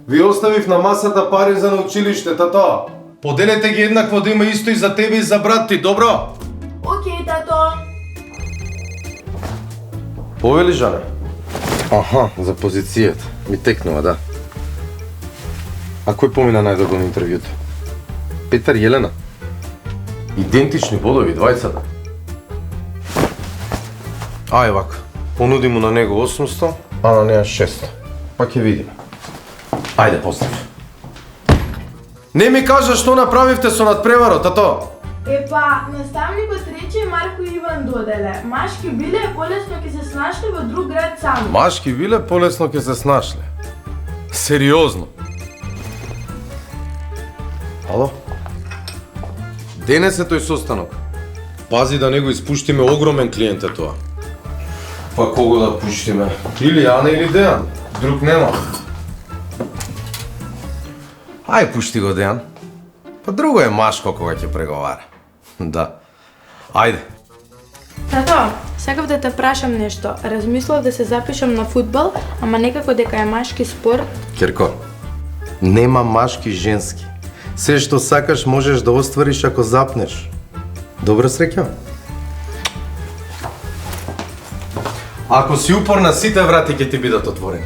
Ви оставив на масата пари за на училиште, тато. Поделете ги еднакво да има исто и за тебе и за брат ти, добро? Окей, тато. Повели, Жане? Аха, за позицијата. Ми текнува, да. А кој помина најдобро на интервјуто? Петар и Елена? Идентични бодови, двајцата. Ај вака, понуди му на него 800, а на неа 600. Па ќе видиме. Ајде, поздрав. Не ми кажа што направивте со надпреварот, тато. Епа, наставникот рече Марко и Иван доделе. Машки биле полесно ќе се снашле во друг град сами. Машки биле полесно ќе се снашле. Сериозно. Ало? Денес е тој состанок. Пази да не го испуштиме, огромен клиент е тоа. Па кого да пуштиме? Или Ана или Дејан. Друг нема. Ај, пушти го Дејан. Па друго е Машко кога ќе преговара. Да. Ајде. Тато, сакав да те прашам нешто. Размислав да се запишам на фудбал, ама некако дека е машки спорт. Керко, нема машки и женски. Се што сакаш можеш да оствариш ако запнеш. Добра среќа. Ако си упорна, сите врати ќе ти бидат отворени.